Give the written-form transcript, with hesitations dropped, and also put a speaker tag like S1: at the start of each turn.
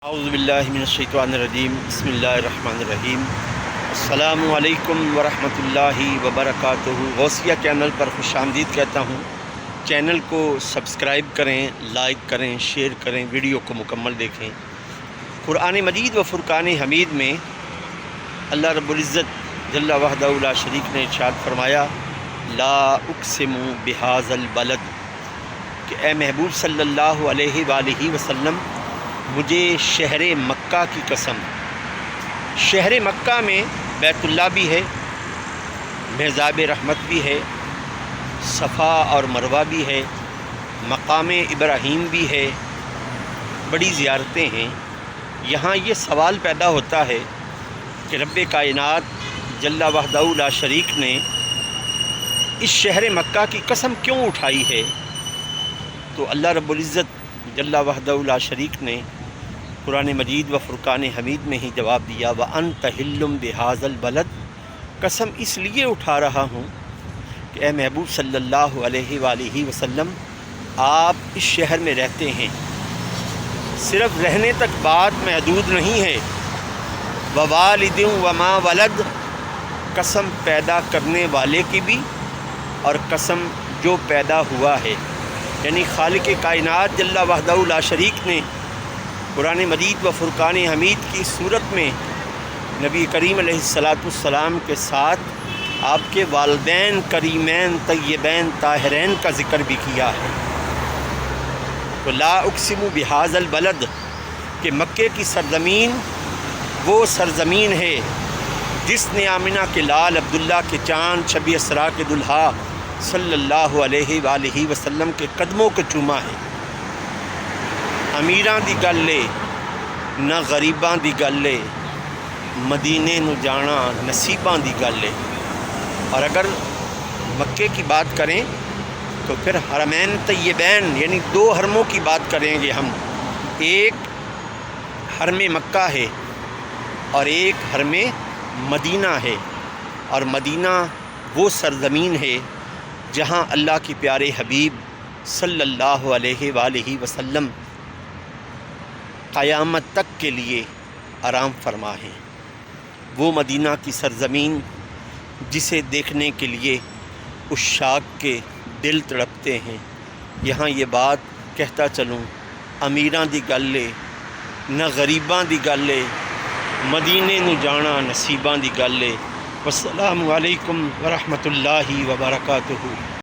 S1: اعوذ باللہ من الشیطان الرجیم بسم اللہ الرحمن الرحیم السلام علیکم ورحمۃ اللہ وبرکاتہ۔ غوثیہ چینل پر خوش آمدید کہتا ہوں۔ چینل کو سبسکرائب کریں، لائک کریں، شیئر کریں، ویڈیو کو مکمل دیکھیں۔ قرآن مجید و فرقان حمید میں اللہ رب العزت جل وحدہ لا شریک نے ارشاد فرمایا لا اقسم بہذا البلد، کہ اے محبوب صلی اللہ علیہ وآلہ وسلم مجھے شہر مکہ کی قسم۔ شہر مکہ میں بیت اللہ بھی ہے، محراب رحمت بھی ہے، صفا اور مروہ بھی ہے، مقام ابراہیم بھی ہے، بڑی زیارتیں ہیں۔ یہاں یہ سوال پیدا ہوتا ہے کہ رب کائنات جل وحدہ لا شریک نے اس شہر مکہ کی قسم کیوں اٹھائی ہے؟ تو اللہ رب العزت جل وحدہ لا شریک نے قرآن مجید و فرقان حمید میں ہی جواب دیا وَأَنْتَ حِلٌّ بِهَذَا الْبَلَدِ، قسم اس لیے اٹھا رہا ہوں کہ اے محبوب صلی اللہ علیہ وآلہ وسلم آپ اس شہر میں رہتے ہیں۔ صرف رہنے تک بات محدود نہیں ہے، وَوَالِدٍ وَمَا وَلَدَ، قسم پیدا کرنے والے کی بھی اور قسم جو پیدا ہوا ہے، یعنی خالق کائنات جل وحدہ لا شریک نے قرآن مجید و فرقان حمید کی صورت میں نبی کریم علیہ السلام کے ساتھ آپ کے والدین کریمین طیبین طاہرین کا ذکر بھی کیا ہے۔ تو لا اقسم بہذا البلد، کہ مکے کی سرزمین وہ سرزمین ہے جس نے آمنہ کے لال عبداللہ کے چاند شب اسراء کے دلہا صلی اللہ علیہ وآلہ وسلم کے قدموں کو چوما ہے۔ امیراں دی گل ہے نہ غریباں دی گل ہے، مدینے نو جانا نصیباں دی گل ہے۔ اور اگر مکے کی بات کریں تو پھر حرمین طیبین یعنی دو حرموں کی بات کریں گے ہم۔ ایک حرم مکہ ہے اور ایک حرم مدینہ ہے، اور مدینہ وہ سرزمین ہے جہاں اللہ کے پیارے حبیب صلی اللہ علیہ وآلہ وسلم قیامت تک کے لیے آرام فرما ہے۔ وہ مدینہ کی سرزمین جسے دیکھنے کے لیے عشاق کے دل تڑپتے ہیں۔ یہاں یہ بات کہتا چلوں، امیراں دی گل ہے نہ غریباں دی گل ہے، مدینے نو جانا نصیباں دی گل ہے۔ والسلام علیکم ورحمۃ اللہ وبرکاتہ۔